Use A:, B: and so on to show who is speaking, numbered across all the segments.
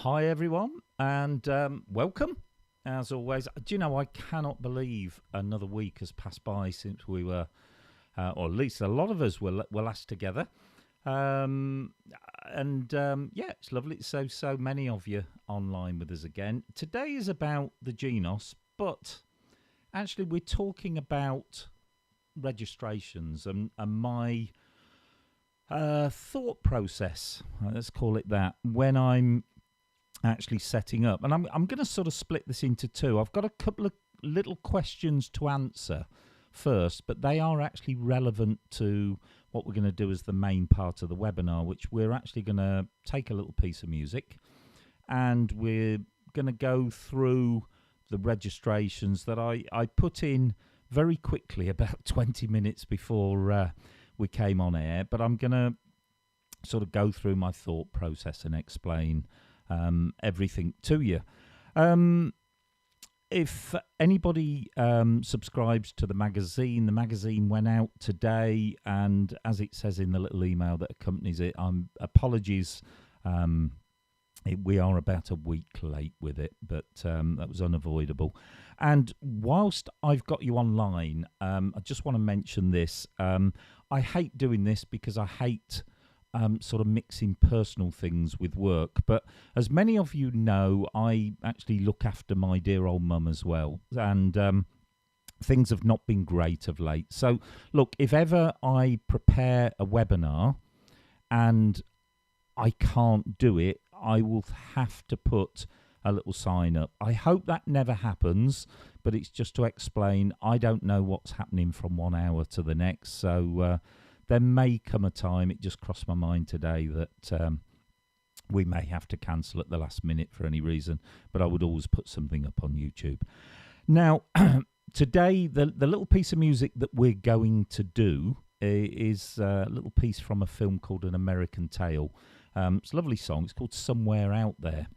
A: Hi everyone, and welcome. As always, do you know I cannot believe another week has passed by since we were, or at least a lot of us were last together. Um, yeah, it's lovely. So many of you online with us again. Today is about the Genos, but actually we're talking about registrations and my thought process. Let's call it that. When I'm actually setting up, and I'm going to sort of split this into two. I've got a couple of little questions to answer first, but they are actually relevant to what we're going to do as the main part of the webinar, which we're actually going to take a little piece of music and we're going to go through the registrations that I put in very quickly about 20 minutes before we came on air, but I'm going to sort of go through my thought process and explain everything to you. If anybody subscribes to the magazine went out today, and as it says in the little email that accompanies it, apologies. We are about a week late with it, but that was unavoidable. And whilst I've got you online, I just want to mention this. I hate doing this because I hate sort of mixing personal things with work. But as many of you know, I actually look after my dear old mum as well. And things have not been great of late. So, look, if ever I prepare a webinar and I can't do it, I will have to put a little sign up. I hope that never happens, but it's just to explain I don't know what's happening from 1 hour to the next. So there may come a time, it just crossed my mind today, that we may have to cancel at the last minute for any reason, but I would always put something up on YouTube. Now, today, the little piece of music that we're going to do is a little piece from a film called An American Tale. It's a lovely song. It's called Somewhere Out There.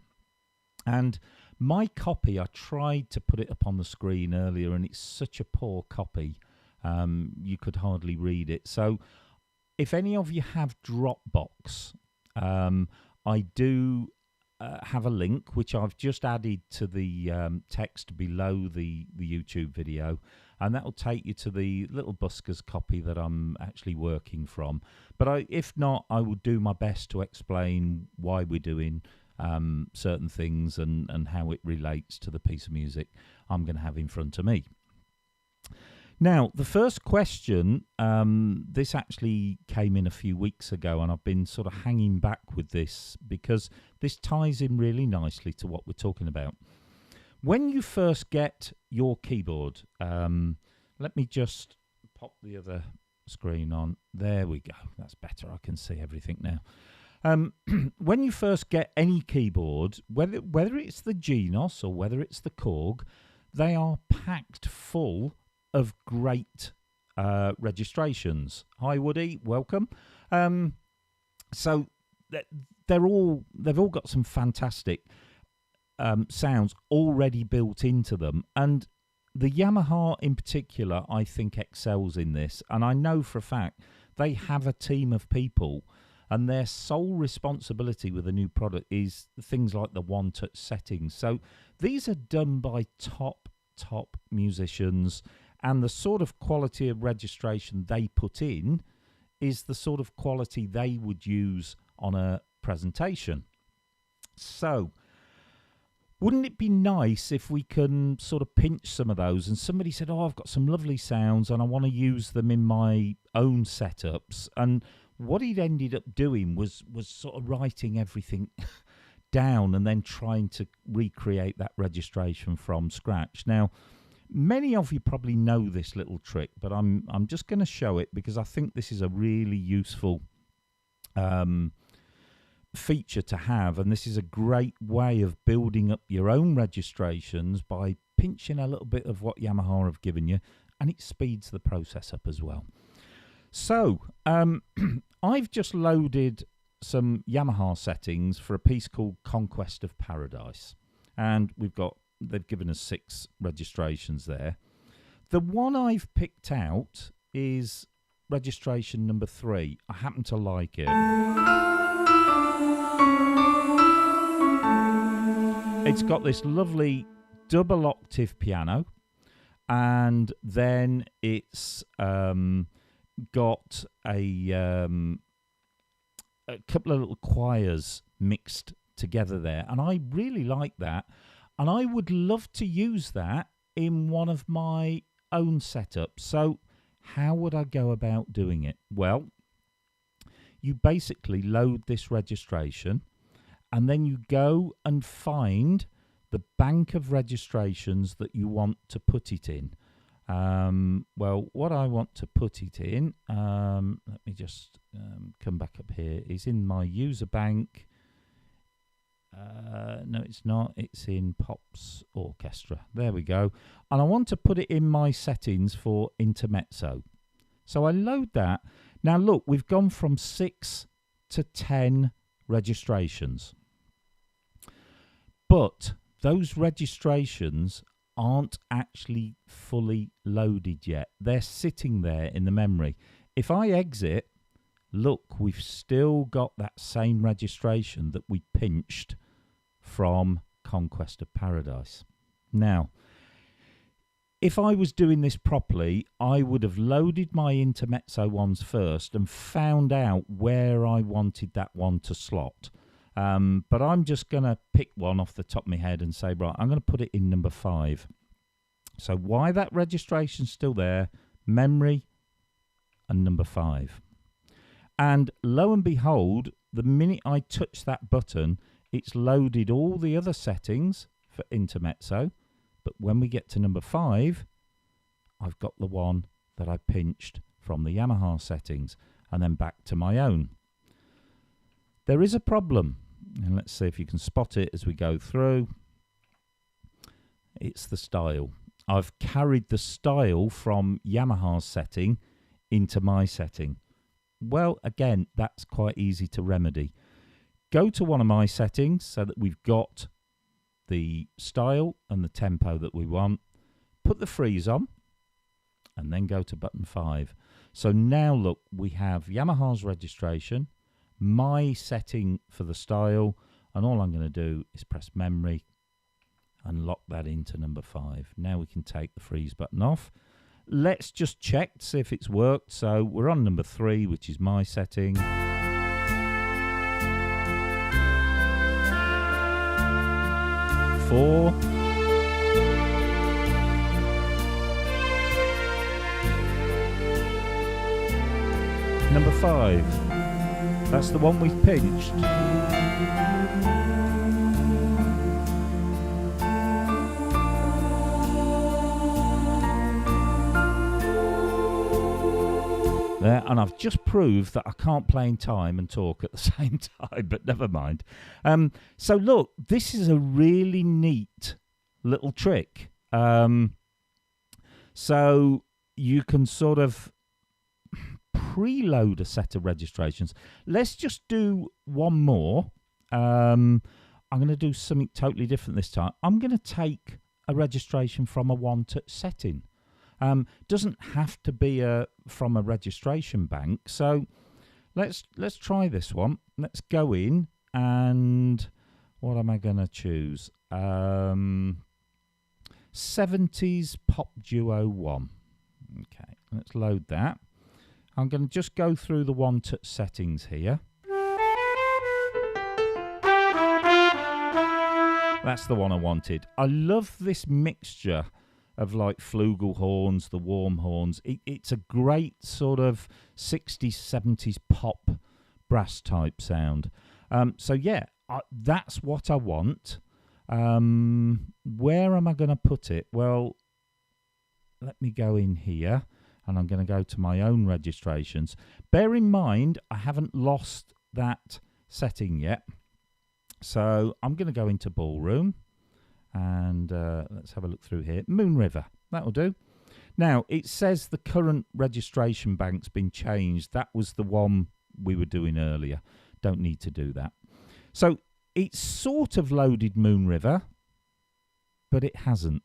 A: And my copy, I tried to put it up on the screen earlier, and it's such a poor copy. You could hardly read it. So if any of you have Dropbox, I do have a link which I've just added to the text below the YouTube video, and that will take you to the little buskers copy that I'm actually working from. But if not, I will do my best to explain why we're doing certain things and how it relates to the piece of music I'm going to have in front of me. Now, the first question, this actually came in a few weeks ago, and I've been sort of hanging back with this because this ties in really nicely to what we're talking about. When you first get your keyboard, let me just pop the other screen on. There we go. That's better. I can see everything now. When you first get any keyboard, whether it's the Genos or whether it's the Korg, they are packed full of great registrations. Hi Woody, welcome. So they've all got some fantastic sounds already built into them, and the Yamaha in particular I think excels in this, and I know for a fact they have a team of people and their sole responsibility with a new product is things like the one-touch settings. So these are done by top musicians, and the sort of quality of registration they put in is the sort of quality they would use on a presentation. So wouldn't it be nice if we can sort of pinch some of those, and somebody said, oh, I've got some lovely sounds and I want to use them in my own setups. And what he'd ended up doing was sort of writing everything down and then trying to recreate that registration from scratch. Now, many of you probably know this little trick, but I'm just going to show it because I think this is a really useful feature to have, and this is a great way of building up your own registrations by pinching a little bit of what Yamaha have given you, and it speeds the process up as well. So I've just loaded some Yamaha settings for a piece called Conquest of Paradise, and they've given us 6 registrations there. The one I've picked out is registration number 3. I happen to like it. it's got this lovely double octave piano, and then it's got a couple of little choirs mixed together there, and I really like that, and I would love to use that in one of my own setups. So how would I go about doing it? Well, you basically load this registration, and then you go and find the bank of registrations that you want to put it in. Well, what I want to put it in, let me just come back up here, is in my user bank. No, it's not. It's in Pops Orchestra. There we go. And I want to put it in my settings for intermezzo. So I load that. Now, look, we've gone from 6 to 10 registrations. But those registrations aren't actually fully loaded yet. They're sitting there in the memory. If I exit, look, we've still got that same registration that we pinched from Conquest of Paradise. Now, if I was doing this properly, I would have loaded my intermezzo ones first and found out where I wanted that one to slot. But I'm just going to pick one off the top of my head and say, right, I'm going to put it in number 5. So why that registration's still there, memory and number 5. And lo and behold, the minute I touch that button, it's loaded all the other settings for intermezzo. But when we get to number 5, I've got the one that I pinched from the Yamaha settings and then back to my own. There is a problem, and let's see if you can spot it as we go through. It's the style. I've carried the style from Yamaha's setting into my setting. Well, again, that's quite easy to remedy. Go to one of my settings so that we've got the style and the tempo that we want. Put the freeze on and then go to button 5. So now look, we have Yamaha's registration, my setting for the style, and all I'm going to do is press memory and lock that into number 5. Now we can take the freeze button off. Let's just check to see if it's worked. So we're on number 3, which is my setting. Four. Number 5. That's the one we've pinched. There, and I've just proved that I can't play in time and talk at the same time, but never mind. So look, this is a really neat little trick. So you can sort of preload a set of registrations. Let's just do one more. I'm going to do something totally different this time. I'm going to take a registration from a one-touch setting. Doesn't have to be from a registration bank. So let's try this one. Let's go in, and what am I going to choose? 70s Pop Duo 1. Okay, let's load that. I'm going to just go through the one-touch settings here. That's the one I wanted. I love this mixture of like flugelhorns, the warm horns. It's a great sort of 60s, 70s pop brass type sound. So yeah, that's what I want. Where am I going to put it? Well, let me go in here, and I'm going to go to my own registrations. Bear in mind, I haven't lost that setting yet. So I'm going to go into Ballroom. And let's have a look through here. Moon River, that'll do. Now, it says the current registration bank's been changed. That was the one we were doing earlier. Don't need to do that. So it's sort of loaded Moon River, but it hasn't.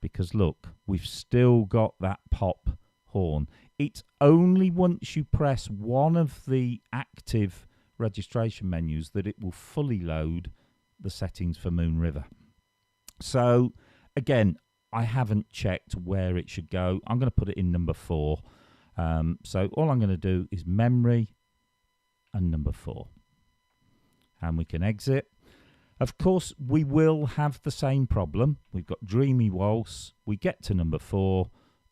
A: Because look, we've still got that pop horn. It's only once you press one of the active registration menus that it will fully load the settings for Moon River. So again, I haven't checked where it should go. I'm going to put it in number 4. So all I'm going to do is memory and number 4. And we can exit. Of course, we will have the same problem. We've got Dreamy Waltz. We get to number 4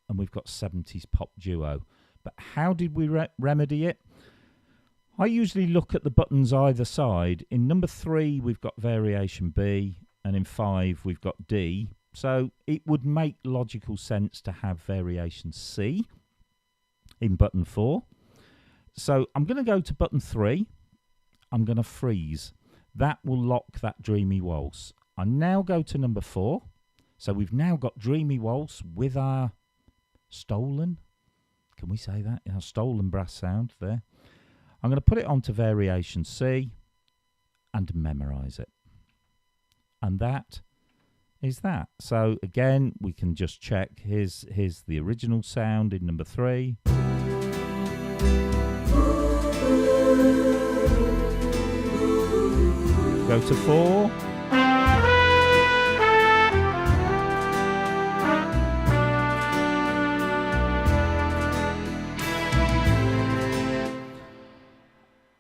A: and we've got 70s Pop Duo. But how did we remedy it? I usually look at the buttons either side. In number 3, we've got Variation B, and in 5, we've got D. So it would make logical sense to have Variation C in button 4. So I'm going to go to button 3. I'm going to freeze. That will lock that Dreamy Waltz. I now go to number 4. So we've now got Dreamy Waltz with our stolen, can we say that? Our stolen brass sound there. I'm going to put it onto Variation C and memorize it. And that is that. So again, we can just check. Here's the original sound in number 3. Go to 4.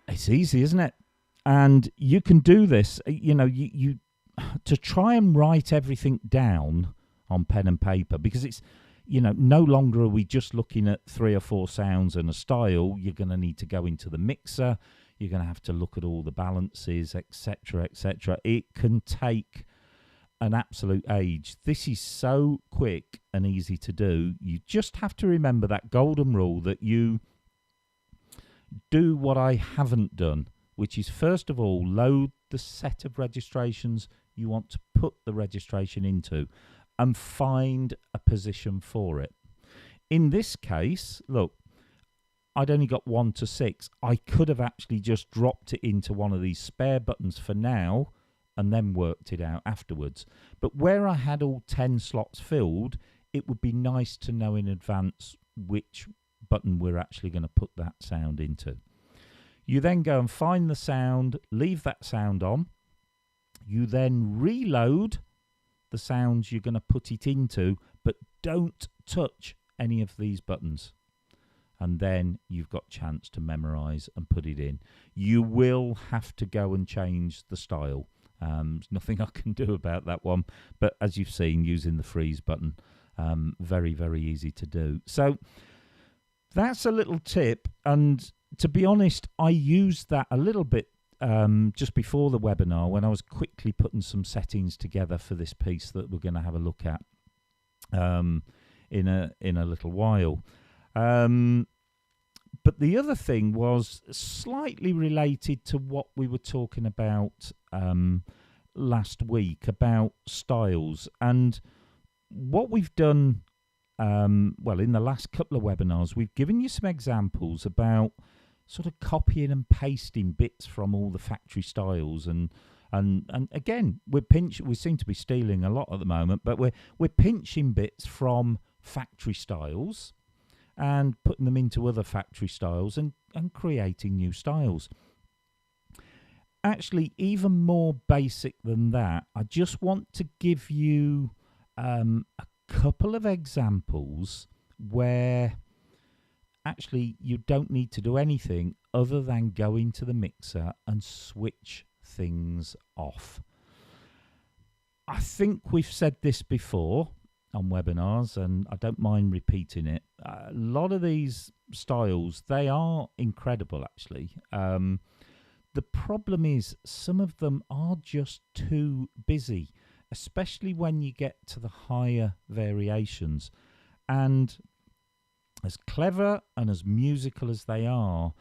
A: It's easy, isn't it? And you can do this, you know, you to try and write everything down on pen and paper, because it's, you know, no longer are we just looking at 3 or 4 sounds and a style. You're going to need to go into the mixer. You're going to have to look at all the balances, etc., etc. It can take an absolute age. This is so quick and easy to do. You just have to remember that golden rule that you do what I haven't done, which is first of all load the set of registrations you want to put the registration into and find a position for it. In this case, look, I'd only got 1 to 6. I could have actually just dropped it into one of these spare buttons for now and then worked it out afterwards. But where I had all 10 slots filled, it would be nice to know in advance which button we're actually going to put that sound into. You then go and find the sound, leave that sound on. You then reload the sounds you're going to put it into, but don't touch any of these buttons. And then you've got chance to memorize and put it in. You will have to go and change the style. There's nothing I can do about that one. But as you've seen, using the freeze button, very, very easy to do. So that's a little tip. And to be honest, I used that a little bit just before the webinar when I was quickly putting some settings together for this piece that we're going to have a look at in a little while. But the other thing was slightly related to what we were talking about last week about styles. And what we've done, well, in the last couple of webinars, we've given you some examples about sort of copying and pasting bits from all the factory styles. And again, we seem to be stealing a lot at the moment, but we're pinching bits from factory styles and putting them into other factory styles and creating new styles. Actually, even more basic than that, I just want to give you a couple of examples where actually you don't need to do anything other than go into the mixer and switch things off. I think we've said this before on webinars, and I don't mind repeating it. A lot of these styles, they are incredible, actually. The problem is some of them are just too busy, especially when you get to the higher variations. And as clever and as musical as they are,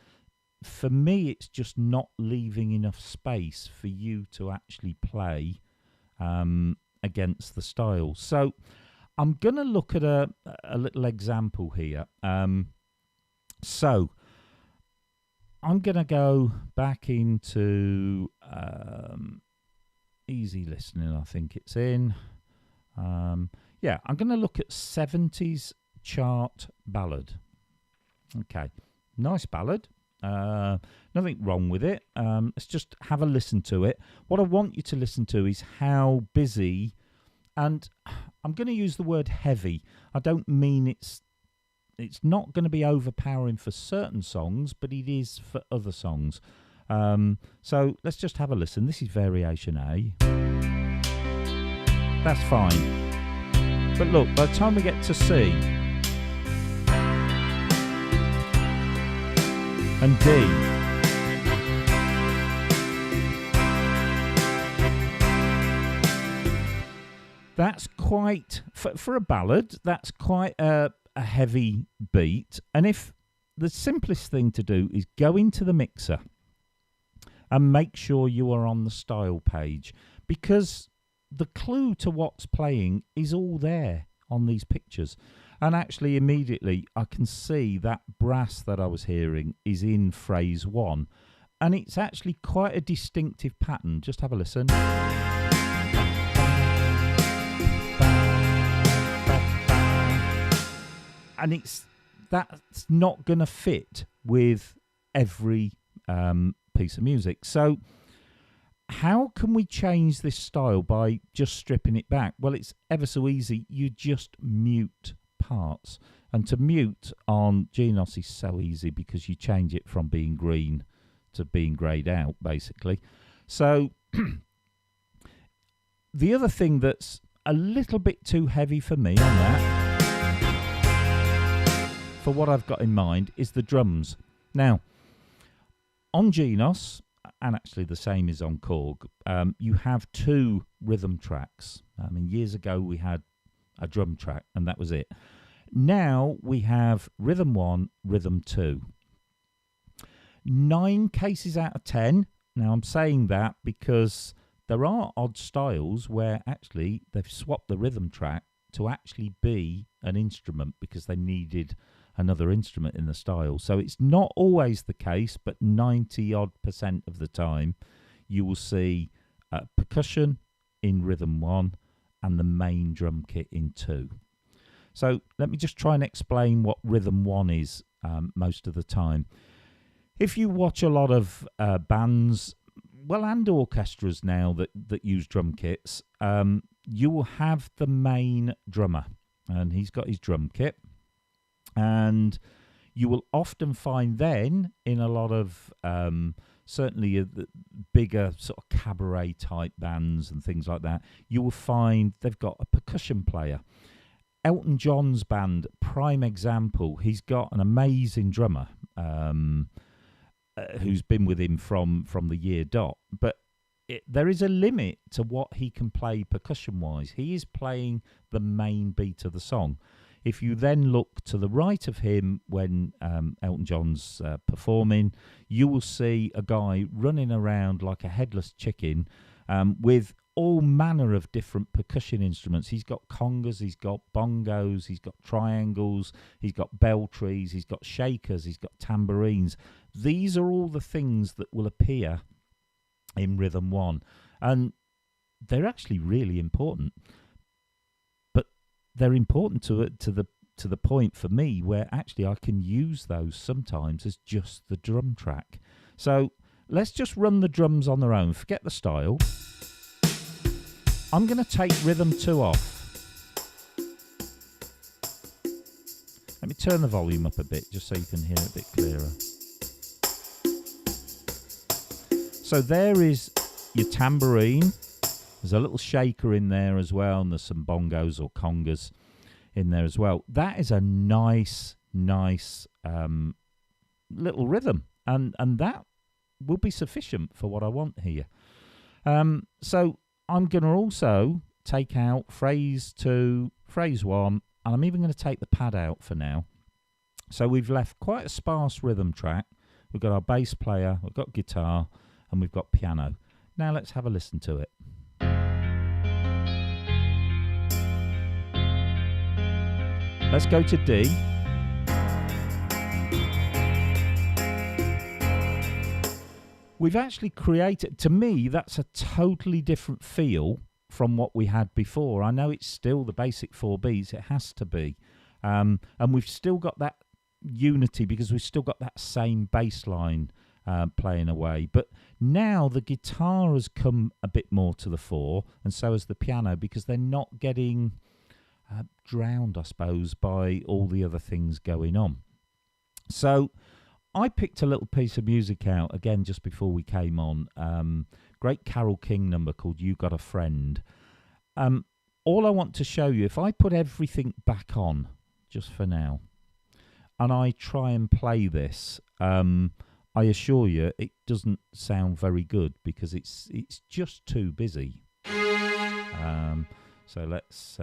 A: for me, it's just not leaving enough space for you to actually play against the style. So I'm going to look at a little example here. So I'm going to go back into easy listening, I think it's in. Yeah, I'm going to look at 70s chart ballad. Okay, nice ballad. Nothing wrong with it. Let's just have a listen to it. What I want you to listen to is how busy, and I'm going to use the word heavy. I don't mean it's not going to be overpowering for certain songs, but it is for other songs. So let's just have a listen. This is variation A. That's fine. But look, by the time we get to C and D, that's quite, for a ballad, that's quite a heavy beat. And if the simplest thing to do is go into the mixer and make sure you are on the style page, because the clue to what's playing is all there on these pictures. And actually immediately I can see that brass that I was hearing is in phrase 1, and it's actually quite a distinctive pattern. Just have a listen. And that's not going to fit with every piece of music. So how can we change this style by just stripping it back? Well, it's ever so easy. You just mute parts. And to mute on Genos is so easy because you change it from being green to being greyed out, basically. So the other thing that's a little bit too heavy for me on that, for what I've got in mind, is the drums. Now, on Genos, and actually the same is on Korg, you have 2 rhythm tracks. I mean, years ago we had a drum track and that was it. Now we have rhythm 1, rhythm 2. 9 cases out of 10. Now I'm saying that because there are odd styles where actually they've swapped the rhythm track to actually be an instrument because they needed another instrument in the style. So it's not always the case, but 90% of the time you will see percussion in rhythm 1 and the main drum kit in 2. So let me just try and explain what rhythm 1 is most of the time. If you watch a lot of bands, well, and orchestras now that use drum kits, you will have the main drummer, and he's got his drum kit. And you will often find then in a lot of certainly the bigger sort of cabaret type bands and things like that, you will find they've got a percussion player. Elton John's band, prime example, he's got an amazing drummer who's been with him from the year dot. But there is a limit to what he can play percussion-wise. He is playing the main beat of the song. If you then look to the right of him when Elton John's performing, you will see a guy running around like a headless chicken with all manner of different percussion instruments. He's got congas, he's got bongos, he's got triangles, he's got bell trees, he's got shakers, he's got tambourines. These are all the things that will appear in rhythm 1. And they're actually really important. They're important to the point for me where actually I can use those sometimes as just the drum track. So let's just run the drums on their own. Forget the style. I'm going to take rhythm 2 off. Let me turn the volume up a bit just so you can hear it a bit clearer. So there is your tambourine. There's a little shaker in there as well, and there's some bongos or congas in there as well. That is a nice little rhythm, and that will be sufficient for what I want here. So I'm going to also take out phrase 2, phrase 1, and I'm even going to take the pad out for now. So we've left quite a sparse rhythm track. We've got our bass player, we've got guitar, and we've got piano. Now let's have a listen to it. Let's go to D. We've actually created, to me, that's a totally different feel from what we had before. I know it's still the basic 4 beats, it has to be. And we've still got that unity because we've still got that same bass line playing away. But now the guitar has come a bit more to the fore, and so has the piano, because they're not getting drowned, I suppose, by all the other things going on. So I picked a little piece of music out, again, just before we came on. Great Carole King number called You Got a Friend. All I want to show you, if I put everything back on, just for now, and I try and play this, I assure you it doesn't sound very good because it's just too busy. So let's...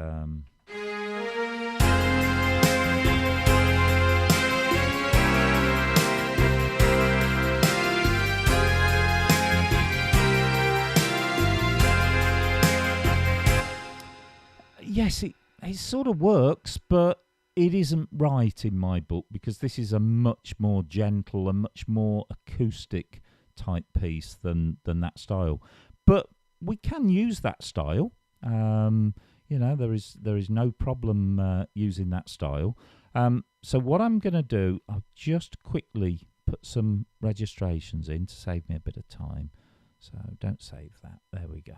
A: Yes, it sort of works, but it isn't right in my book, because this is a much more gentle and much more acoustic type piece than that style. But we can use that style. You know, there is no problem using that style. So what I'm going to do, I'll just quickly put some registrations in to save me a bit of time. So don't save that. There we go.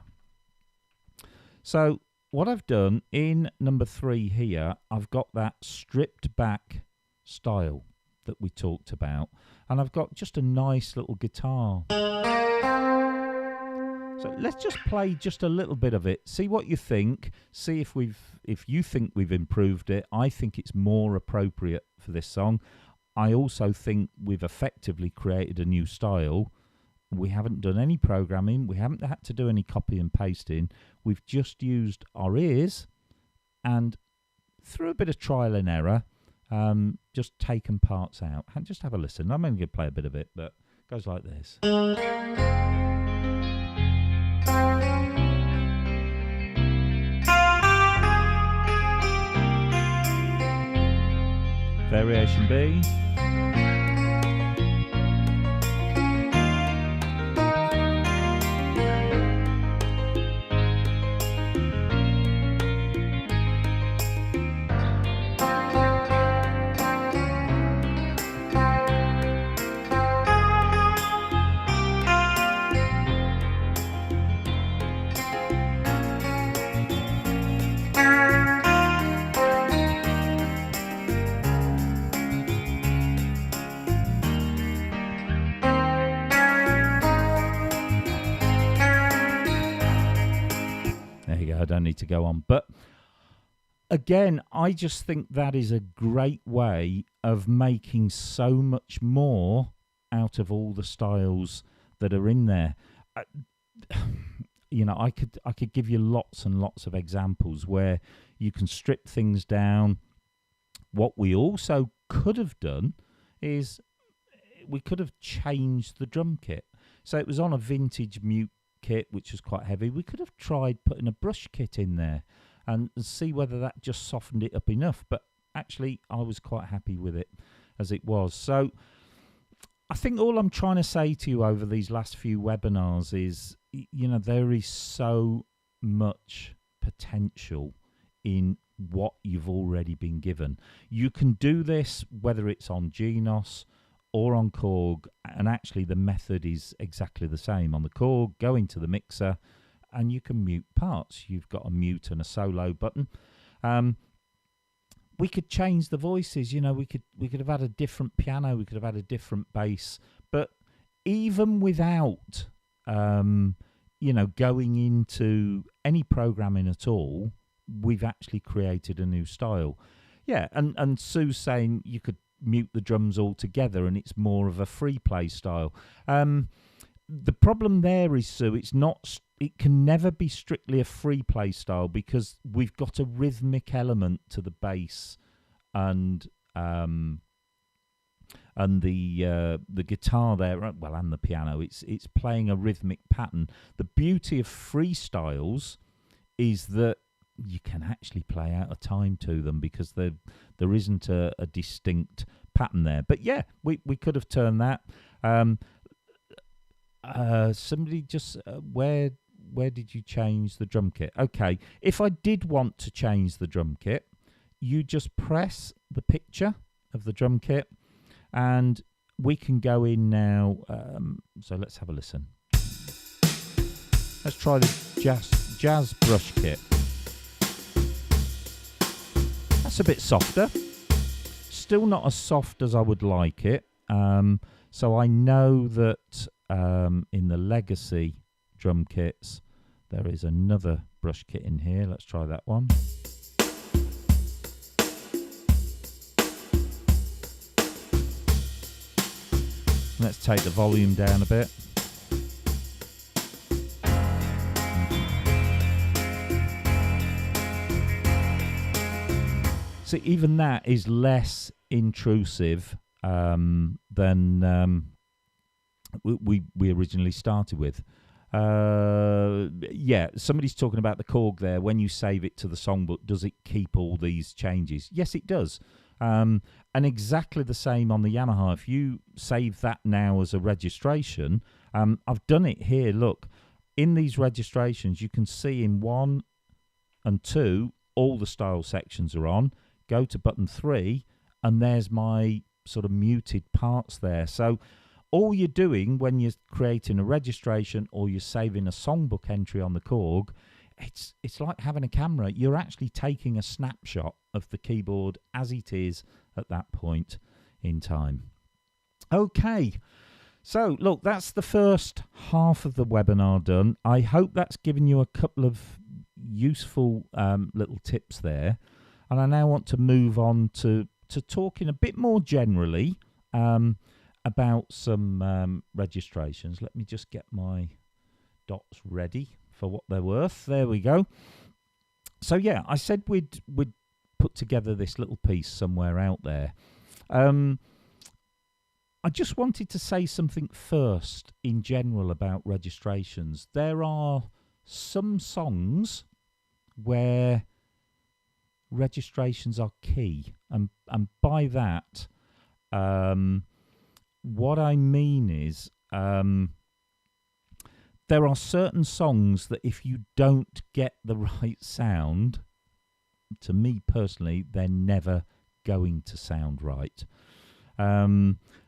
A: So what I've done in number 3 here, I've got that stripped back style that we talked about, and I've got just a nice little guitar. So let's just play just a little bit of it, see what you think, see if you think we've improved it. I think it's more appropriate for this song. I also think we've effectively created a new style. We haven't done any programming. We haven't had to do any copy and pasting. We've just used our ears and, through a bit of trial and error, just taken parts out. And just have a listen. I'm only going to play a bit of it, but it goes like this. Variation B. I don't need to go on. But again, I just think that is a great way of making so much more out of all the styles that are in there. You know, I could give you lots and lots of examples where you can strip things down. What we also could have done is we could have changed the drum kit. So it was on a vintage mute kit, which was quite heavy. We could have tried putting a brush kit in there and see whether that just softened it up enough, but actually I was quite happy with it as it was. So I think all I'm trying to say to you over these last few webinars is, you know, there is so much potential in what you've already been given. You can do this whether it's on Genos or on Korg, and actually the method is exactly the same. On the Korg, go into the mixer and you can mute parts. You've got a mute and a solo button. We could change the voices, you know, we could have had a different piano, we could have had a different bass, but even without you know, going into any programming at all, we've actually created a new style. Yeah, and Sue's saying you could mute the drums altogether and it's more of a free play style. The problem there is, Sue, it can never be strictly a free play style because we've got a rhythmic element to the bass and the guitar there, well, and the piano. It's playing a rhythmic pattern. The beauty of freestyles is that you can actually play out of time to them because there isn't a distinct pattern there. But yeah, we could have turned that. Somebody just where did you change the drum kit? Okay, if I did want to change the drum kit, you just press the picture of the drum kit. And we can go in now. So let's have a listen. Let's try the jazz brush kit. That's a bit softer. Still not as soft as I would like it. So I know that in the Legacy drum kits, there is another brush kit in here. Let's try that one. Let's take the volume down a bit. So even that is less intrusive than we originally started with. Yeah, somebody's talking about the Korg there. When you save it to the songbook, does it keep all these changes? Yes, it does. And exactly the same on the Yamaha. If you save that now as a registration, I've done it here. Look, in these registrations, you can see in 1 and 2, all the style sections are on. Go to button 3, and there's my sort of muted parts there. So all you're doing when you're creating a registration or you're saving a songbook entry on the Korg, it's like having a camera. You're actually taking a snapshot of the keyboard as it is at that point in time. Okay, so look, that's the first half of the webinar done. I hope that's given you a couple of useful little tips there. And I now want to move on to talking a bit more generally about some registrations. Let me just get my dots ready for what they're worth. There we go. So yeah, I said we'd put together this little piece somewhere out there. I just wanted to say something first in general about registrations. There are some songs where registrations are key, and by that what I mean is there are certain songs that if you don't get the right sound, to me personally, they're never going to sound right.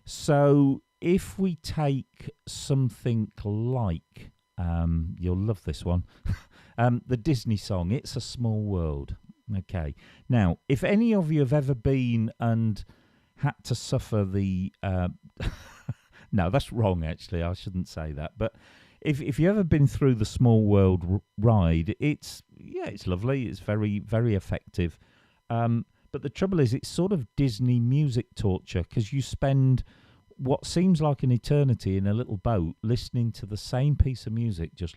A: So if we take something like, you'll love this one, the Disney song, It's a Small World. Okay. Now, if any of you have ever been and had to suffer the... no, that's wrong, actually. I shouldn't say that. But if you've ever been through the Small World ride, it's lovely. It's very, very effective. But the trouble is, it's sort of Disney music torture, because you spend what seems like an eternity in a little boat listening to the same piece of music, just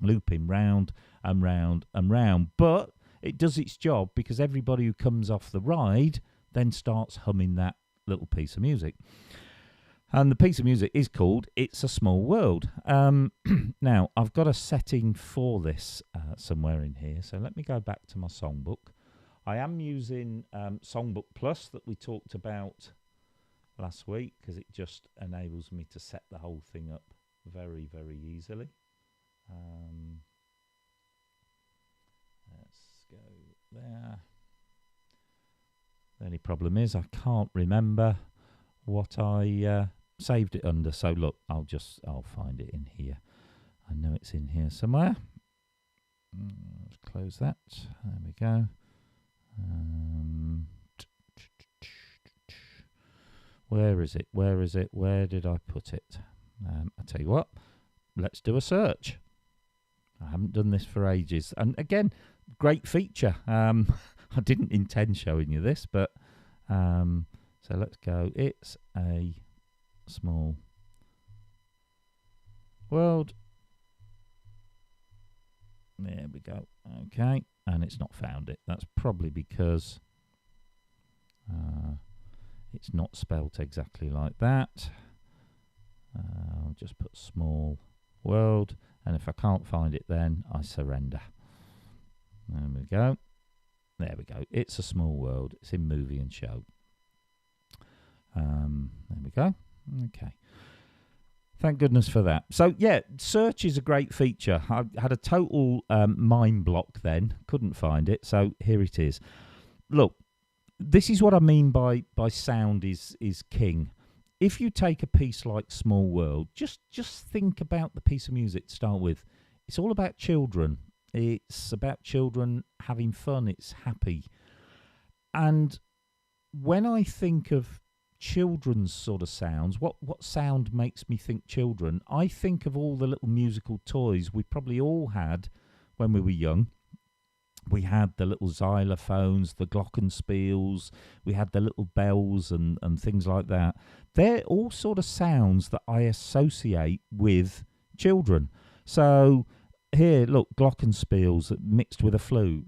A: looping round and round and round. But it does its job, because everybody who comes off the ride then starts humming that little piece of music. And the piece of music is called It's a Small World. Now, I've got a setting for this somewhere in here. So let me go back to my songbook. I am using Songbook Plus that we talked about last week, because it just enables me to set the whole thing up very, very easily. Let's go there. The only problem is I can't remember what I saved it under. So look, I'll find it in here. I know it's in here somewhere. Let's close that. There we go. Where is it? Where is it? Where did I put it? I'll tell you what. Let's do a search. I haven't done this for ages. And again, great feature. I didn't intend showing you this, but so let's go. It's a Small World. There we go. Okay, and it's not found it. That's probably because it's not spelt exactly like that. I'll just put Small World, and if I can't find it, then I surrender. There we go. There we go. It's a Small World. It's in Movie and Show. There we go. Okay. Thank goodness for that. So, yeah, search is a great feature. I had a total mind block then. Couldn't find it. So, here it is. Look, this is what I mean by sound is king. If you take a piece like Small World, just think about the piece of music to start with. It's all about children. It's about children having fun. It's happy. And when I think of children's sort of sounds, what sound makes me think children? I think of all the little musical toys we probably all had when we were young. We had the little xylophones, the glockenspiels, we had the little bells and things like that. They're all sort of sounds that I associate with children. So here, look, glockenspiels mixed with a flute.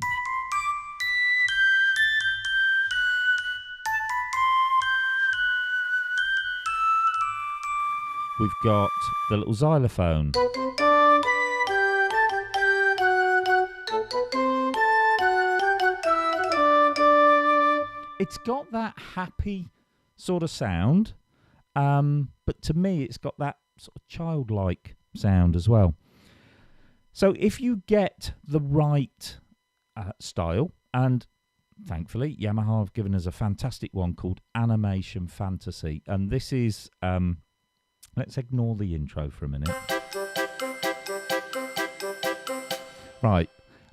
A: We've got the little xylophone. It's got that happy sort of sound, but to me it's got that sort of childlike sound as well. So if you get the right style, and thankfully Yamaha have given us a fantastic one called Animation Fantasy, and this is, let's ignore the intro for a minute. Right.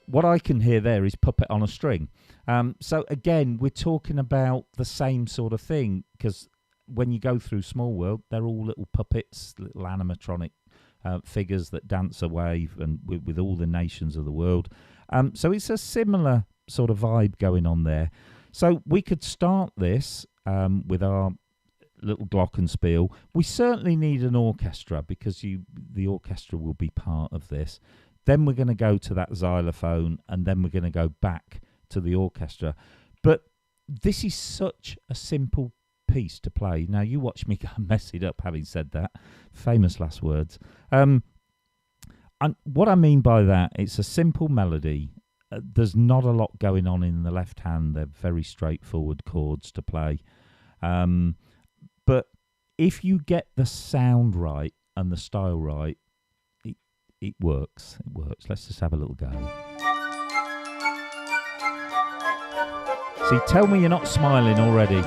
A: What I can hear there is puppet on a string. So again, we're talking about the same sort of thing, because when you go through Small World, they're all little puppets, little animatronic figures that dance away and with all the nations of the world. So it's a similar sort of vibe going on there. So we could start this with our little glockenspiel. We certainly need an orchestra, because the orchestra will be part of this. Then we're going to go to that xylophone, and then we're going to go back to the orchestra. But this is such a simple piece to play. Now, you watch me mess it up having said that. Famous last words. And what I mean by that, it's a simple melody. There's not a lot going on in the left hand. They're very straightforward chords to play. But if you get the sound right and the style right, it works. It works. Let's just have a little go. See, tell me you're not smiling already.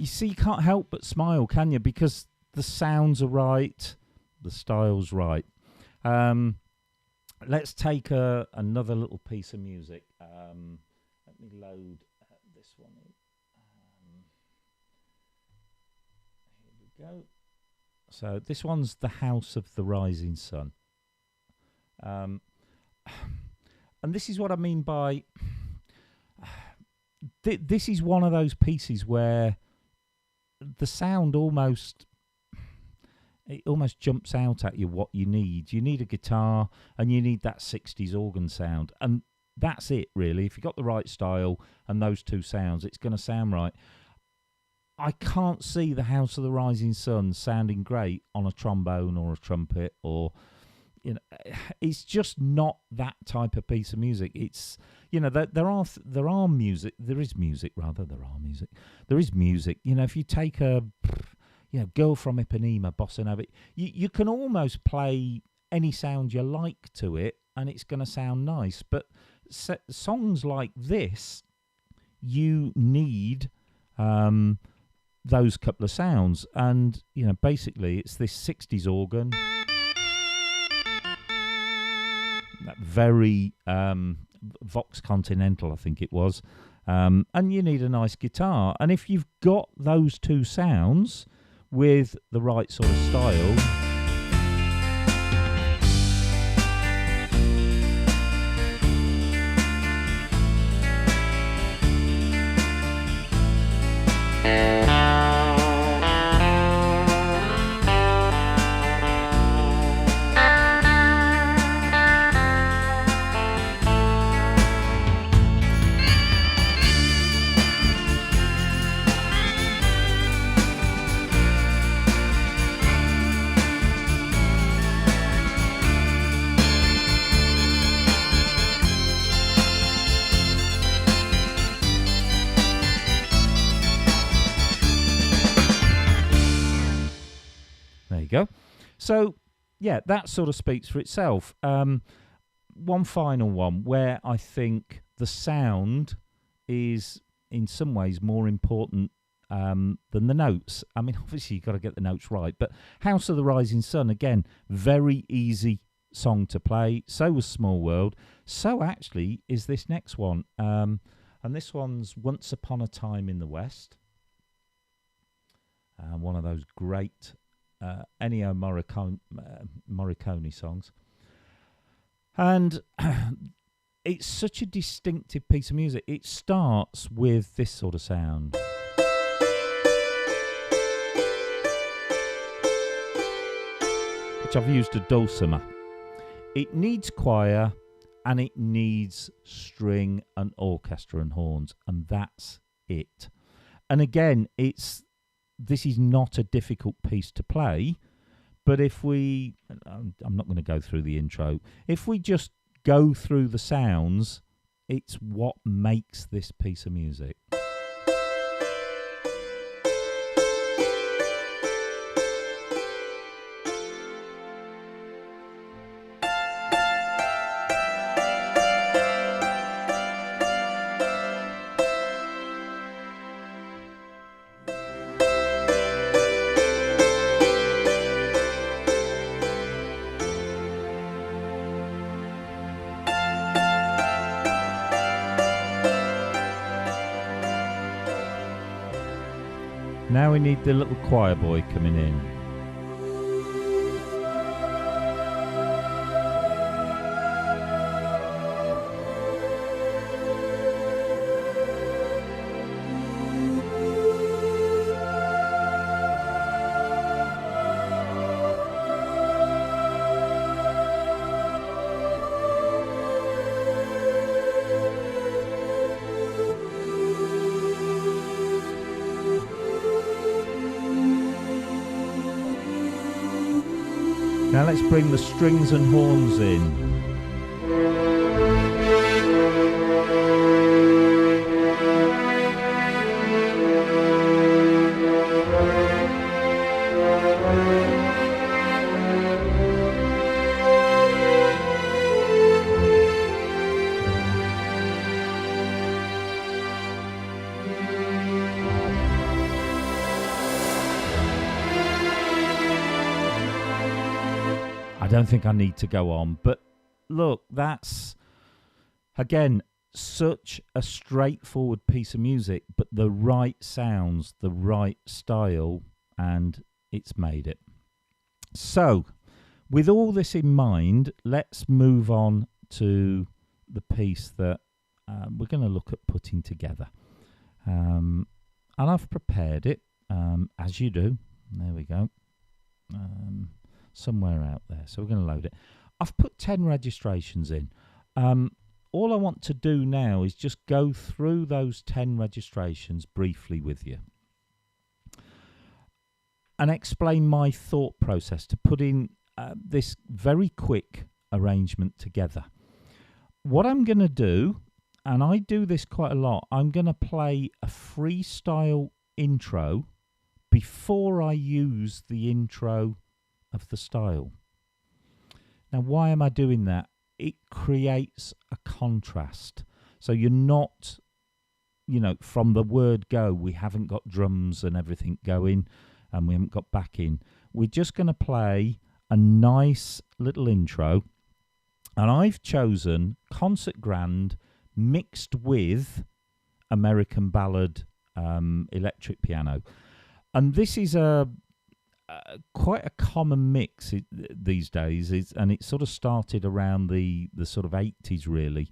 A: See, you can't help but smile, can you? Because the sounds are right, the style's right. Let's take another little piece of music. Let me load this one in. Here we go. So this one's The House of the Rising Sun. And this is what I mean by... This is one of those pieces where the sound almost jumps out at you what you need. You need a guitar and you need that 60s organ sound. And that's it, really. If you've got the right style and those two sounds, it's going to sound right. I can't see The House of the Rising Sun sounding great on a trombone or a trumpet, or, you know, it's just not that type of piece of music. It's, you know, there is music. There is music. You know, if you take a, you know, Girl from Ipanema, Bossa Nova, you can almost play any sound you like to it, and it's going to sound nice. But songs like this, you need those couple of sounds. And, you know, basically it's this 60s organ, that very Vox Continental, I think it was, and you need a nice guitar. And if you've got those two sounds with the right sort of style, go. So, yeah, that sort of speaks for itself. One final one where I think the sound is in some ways more important than the notes. I mean, obviously you've got to get the notes right, but House of the Rising Sun, again, very easy song to play. So was Small World. So actually is this next one. And this one's Once Upon a Time in the West. One of those great Ennio Morricone songs. And it's such a distinctive piece of music. It starts with this sort of sound. Which I've used a dulcimer. It needs choir and it needs string and orchestra and horns, and that's it. And again, this is not a difficult piece to play, but if we, I'm not going to go through the intro, if we just go through the sounds, it's what makes this piece of music. Now we need the little choir boy coming in. Now let's bring the strings and horns in. I don't think I need to go on, but look, that's, again, such a straightforward piece of music, but the right sounds, the right style, and it's made it. So, with all this in mind, let's move on to the piece that we're going to look at putting together. And I've prepared it, as you do. There we go. Somewhere out there. So we're going to load it. I've put 10 registrations in. All I want to do now is just go through those 10 registrations briefly with you and explain my thought process to put in this very quick arrangement together. What I'm going to do, and I do this quite a lot, I'm going to play a freestyle intro before I use the intro of the style. Now, why am I doing that? It creates a contrast. So you're not from the word go, we haven't got drums and everything going, and we haven't got backing. We're just going to play a nice little intro, and I've chosen Concert Grand mixed with American Ballad electric piano. And this is quite a common mix these days, and it sort of started around the sort of 80s, really.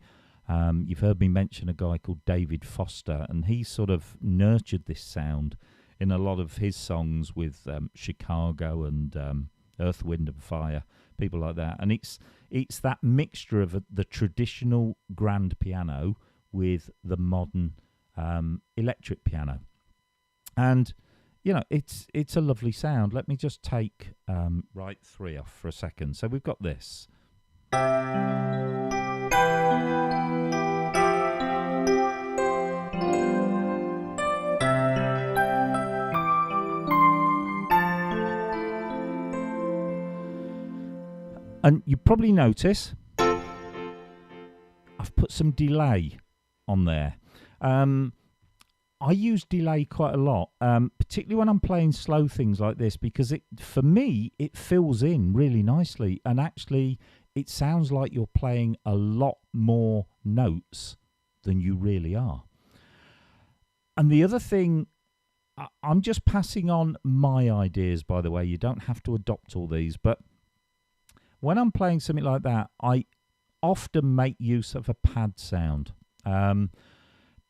A: You've heard me mention a guy called David Foster, and he sort of nurtured this sound in a lot of his songs with Chicago and Earth, Wind and Fire, people like that. And it's that mixture of the traditional grand piano with the modern electric piano. And it's a lovely sound. Let me just take right 3 off for a second. So we've got this. And you probably notice I've put some delay on there. I use delay quite a lot, particularly when I'm playing slow things like this, because for me, it fills in really nicely. And actually, it sounds like you're playing a lot more notes than you really are. And the other thing, I'm just passing on my ideas, by the way. You don't have to adopt all these, but when I'm playing something like that, I often make use of a pad sound.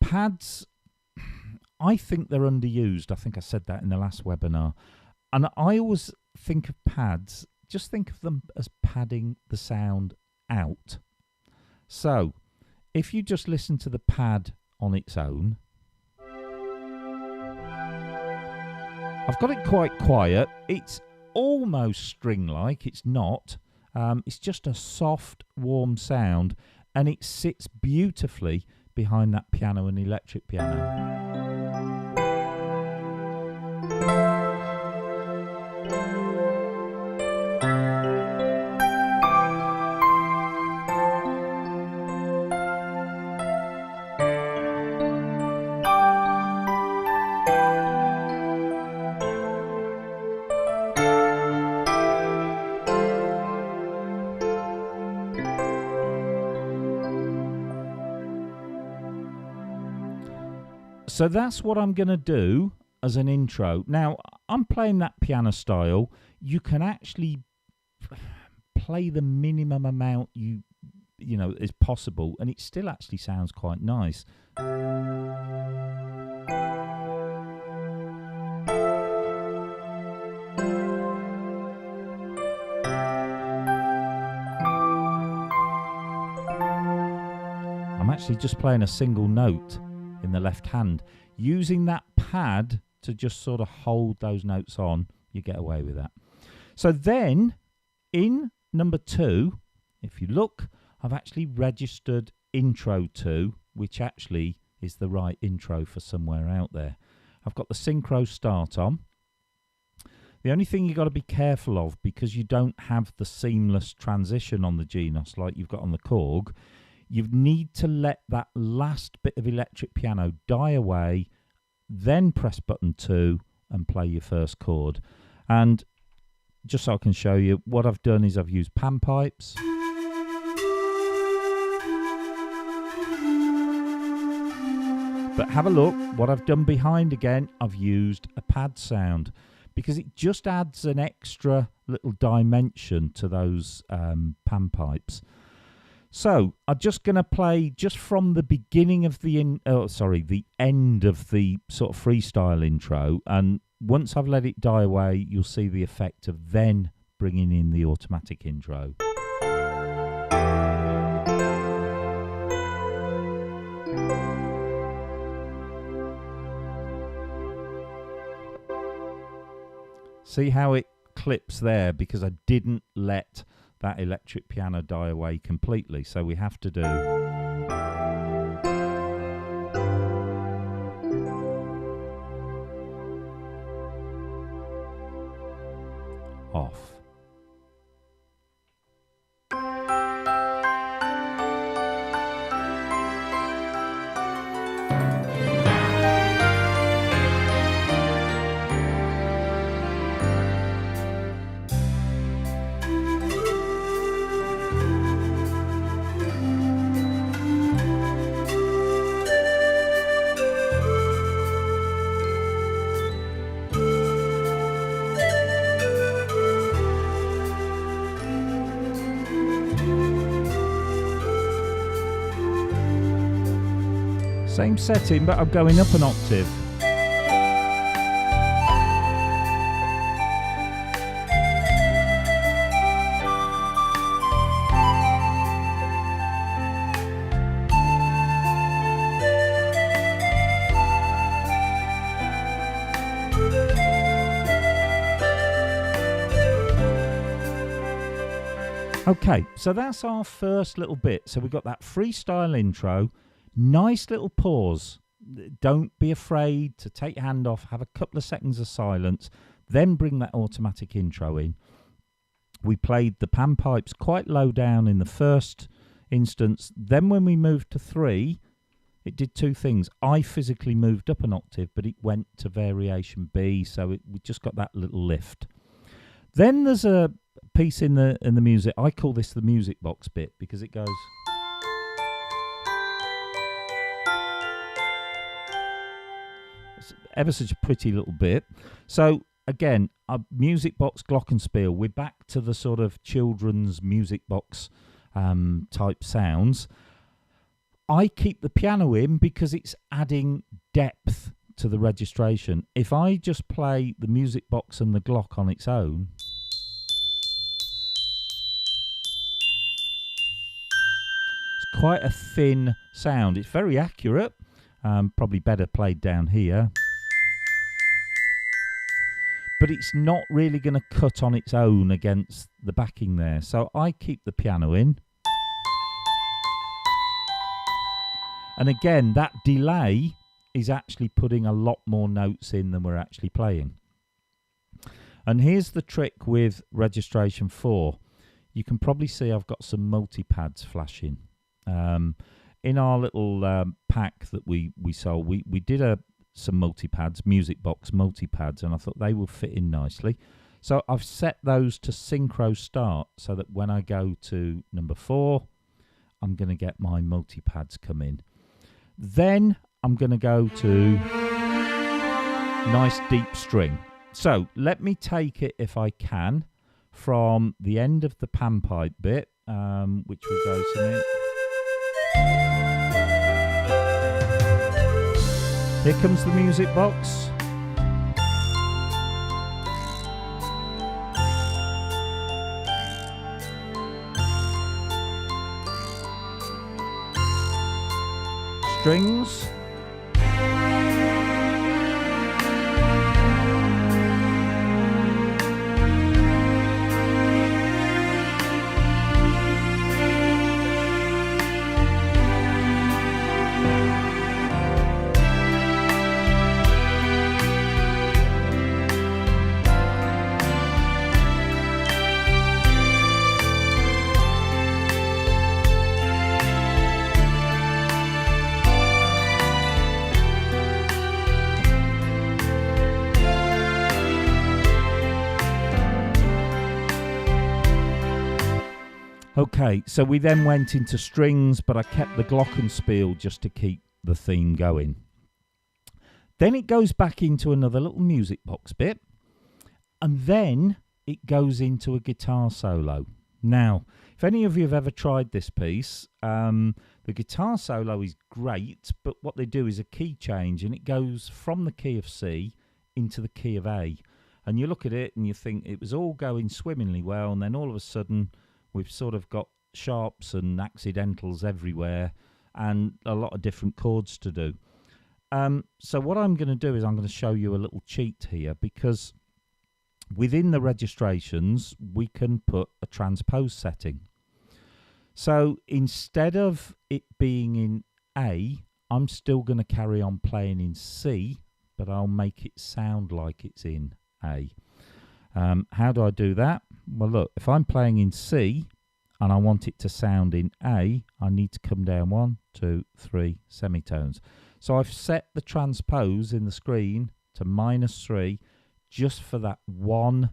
A: Pads, I think they're underused. I think I said that in the last webinar. And I always think of pads, just think of them as padding the sound out. So, if you just listen to the pad on its own, I've got it quite quiet. It's almost string-like. It's not. It's just a soft, warm sound, and it sits beautifully behind that piano and electric piano. So that's what I'm going to do as an intro. Now, I'm playing that piano style. You can actually play the minimum amount you know is possible, and it still actually sounds quite nice. I'm actually just playing a single note in the left hand. Using that pad to just sort of hold those notes on, you get away with that. So then, in number 2, if you look, I've actually registered intro 2, which actually is the right intro for somewhere out there. I've got the synchro start on. The only thing you've got to be careful of, because you don't have the seamless transition on the Genos like you've got on the Korg, you need to let that last bit of electric piano die away, then press button 2 and play your first chord. And just so I can show you, what I've done is I've used pan pipes. But have a look, what I've done behind again, I've used a pad sound, because it just adds an extra little dimension to those pan pipes. So I'm just going to play just from the beginning of the end of the sort of freestyle intro, and once I've let it die away, you'll see the effect of then bringing in the automatic intro. See how it clips there, because I didn't let that electric piano die away completely, so we have to do off. Same setting, but I'm going up an octave. Okay, so that's our first little bit. So we've got that freestyle intro, nice little pause. Don't be afraid to take your hand off, have a couple of seconds of silence, then bring that automatic intro in. We played the pan pipes quite low down in the first instance. Then when we moved to 3, it did two things. I physically moved up an octave, but it went to variation B, so we just got that little lift. Then there's a piece in the music. I call this the music box bit because it goes. It's ever such a pretty little bit. So again, a music box glockenspiel. We're back to the sort of children's music box type sounds. I keep the piano in because it's adding depth to the registration. If I just play the music box and the Glock on its own, it's quite a thin sound. It's very accurate, probably better played down here, but it's not really going to cut on its own against the backing there. So I keep the piano in. And again, that delay is actually putting a lot more notes in than we're actually playing. And here's the trick with registration 4. You can probably see I've got some multi-pads flashing. In our little pack that we sold, we did some multi-pads, music box multi-pads, and I thought they will fit in nicely. So I've set those to synchro start so that when I go to number 4, I'm going to get my multi-pads come in. Then I'm going to go to nice deep string. So let me take it, if I can, from the end of the panpipe bit, which will go something. Here comes the music box. Strings. Okay, so we then went into strings, but I kept the glockenspiel just to keep the theme going. Then it goes back into another little music box bit, and then it goes into a guitar solo. Now, if any of you have ever tried this piece, the guitar solo is great, but what they do is a key change, and it goes from the key of C into the key of A. And you look at it and you think it was all going swimmingly well, and then all of a sudden we've sort of got sharps and accidentals everywhere and a lot of different chords to do. So what I'm going to do is I'm going to show you a little cheat here, because within the registrations we can put a transpose setting. So instead of it being in A, I'm still going to carry on playing in C, but I'll make it sound like it's in A. How do I do that? Well, look, if I'm playing in C and I want it to sound in A, I need to come down 1, 2, 3 semitones. So I've set the transpose in the screen to -3 just for that one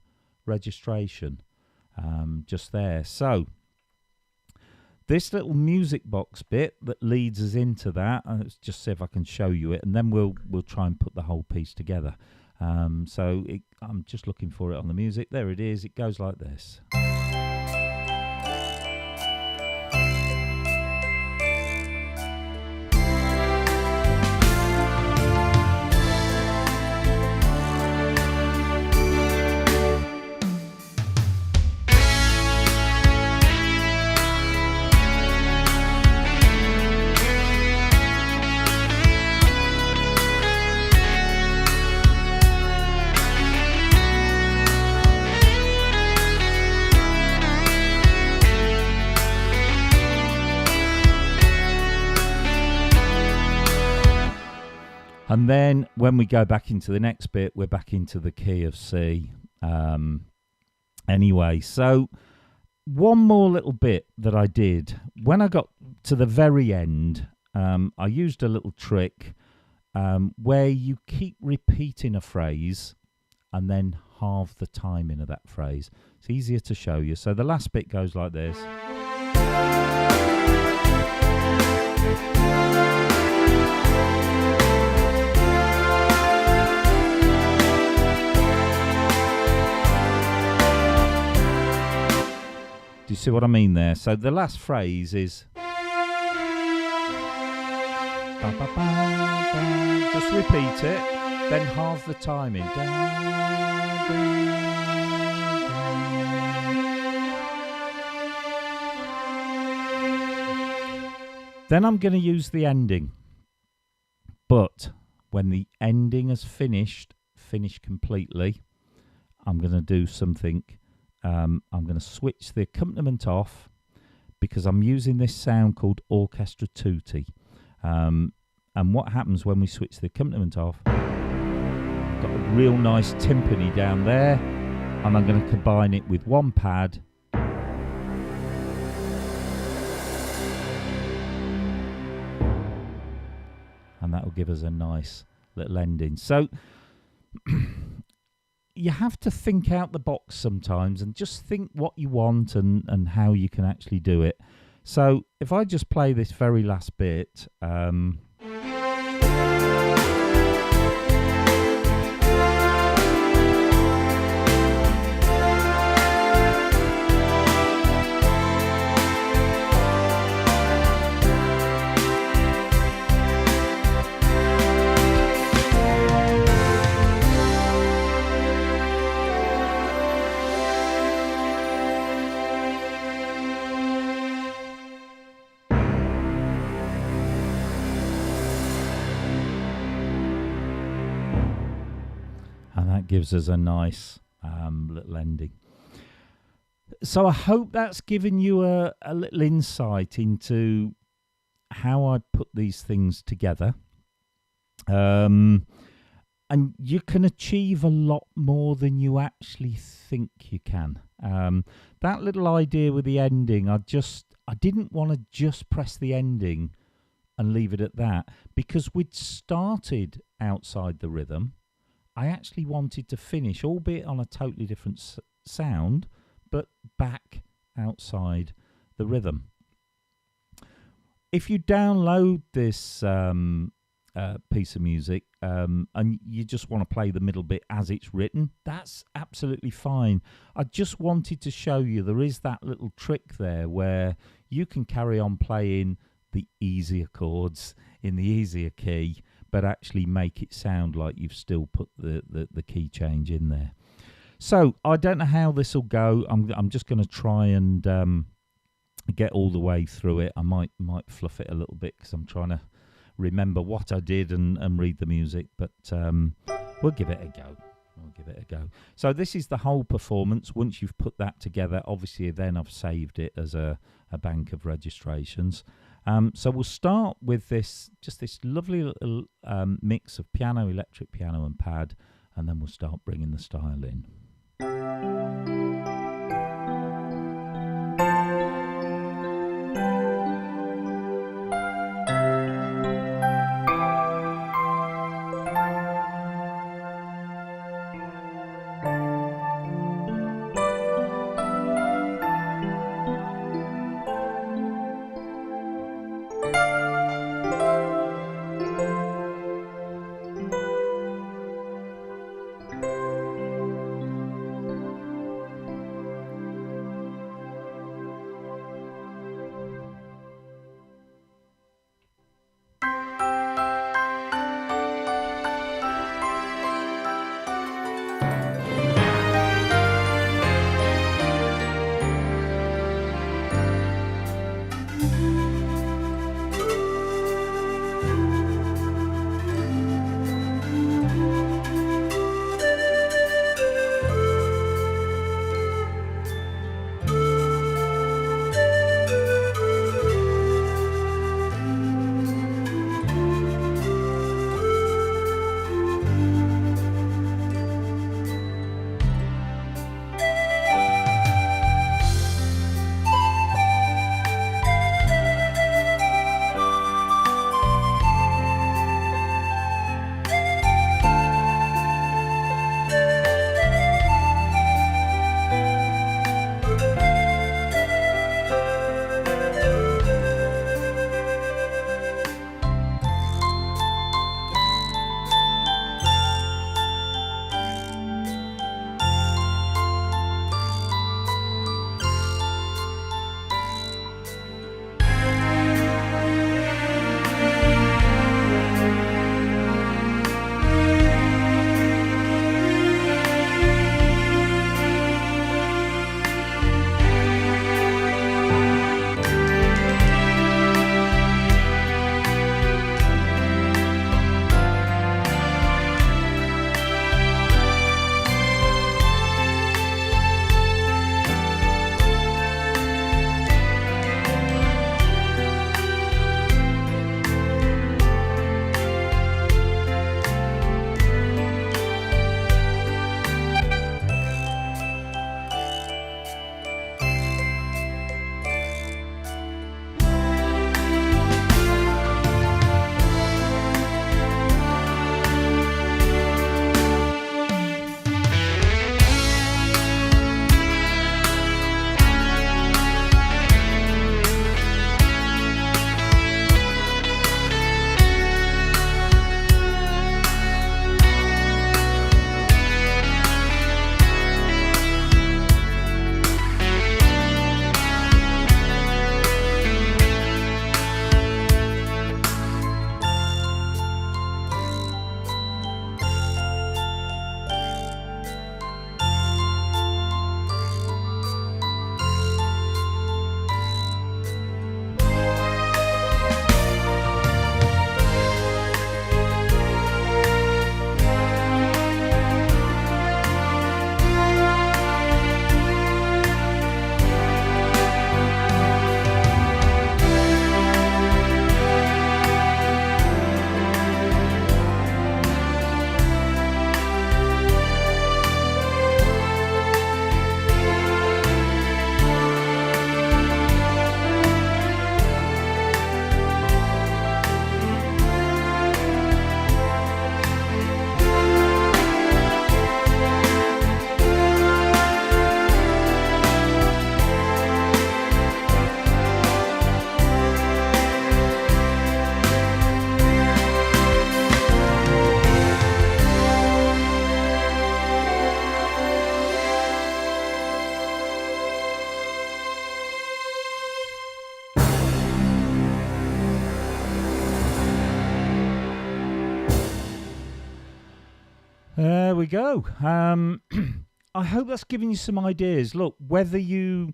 A: registration, just there. So this little music box bit that leads us into that, let's just see if I can show you it, and then we'll try and put the whole piece together. I'm just looking for it on the music. There it is. It goes like this. And then when we go back into the next bit, we're back into the key of C. Anyway, so one more little bit that I did. When I got to the very end, I used a little trick where you keep repeating a phrase and then halve the timing of that phrase. It's easier to show you. So the last bit goes like this. Do you see what I mean there? So the last phrase is just repeat it, then halve the timing. Then I'm going to use the ending. But when the ending has finished completely, I'm going to do something. I'm going to switch the accompaniment off because I'm using this sound called orchestra tutti. And what happens when we switch the accompaniment off? I've got a real nice timpani down there, and I'm going to combine it with one pad. And that will give us a nice little ending. So you have to think out the box sometimes and just think what you want and how you can actually do it. So if I just play this very last bit, gives us a nice little ending. So I hope that's given you a little insight into how I put these things together. And you can achieve a lot more than you actually think you can. That little idea with the ending, I didn't want to just press the ending and leave it at that, because we'd started outside the rhythm. I actually wanted to finish, albeit on a totally different sound, but back outside the rhythm. If you download this piece of music and you just want to play the middle bit as it's written, that's absolutely fine. I just wanted to show you there is that little trick there where you can carry on playing the easier chords in the easier key, but actually make it sound like you've still put the key change in there. So I don't know how this will go. I'm just going to try and get all the way through it. I might fluff it a little bit because I'm trying to remember what I did and read the music, but we'll give it a go. So this is the whole performance. Once you've put that together, obviously then I've saved it as a bank of registrations. So we'll start with this lovely little mix of piano, electric piano and pad, and then we'll start bringing the style in. there we go. I hope that's given you some ideas. Look, whether you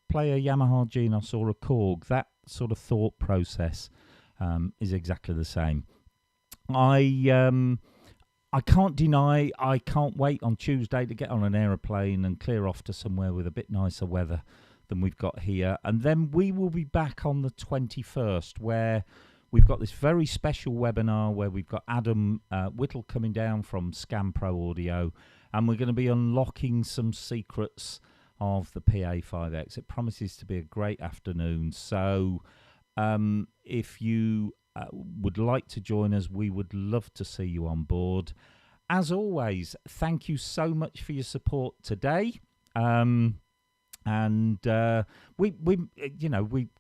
A: play a Yamaha Genos or a Korg, that sort of thought process is exactly the same. I can't deny I can't wait on Tuesday to get on an aeroplane and clear off to somewhere with a bit nicer weather than we've got here. And then we will be back on the 21st, where we've got this very special webinar where we've got Adam Whittle coming down from Scam Pro Audio, and we're going to be unlocking some secrets of the PA5X. It promises to be a great afternoon. So if you would like to join us, we would love to see you on board. As always, thank you so much for your support today. We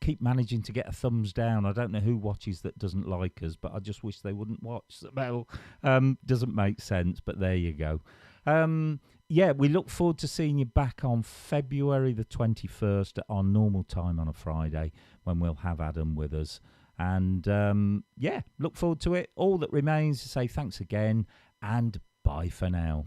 A: keep managing to get a thumbs down. I don't know who watches that doesn't like us, but I just wish they wouldn't watch. Well, doesn't make sense, but there you go. We look forward to seeing you back on February the 21st at our normal time on a Friday, when we'll have Adam with us. And look forward to it. All that remains is to say thanks again and bye for now.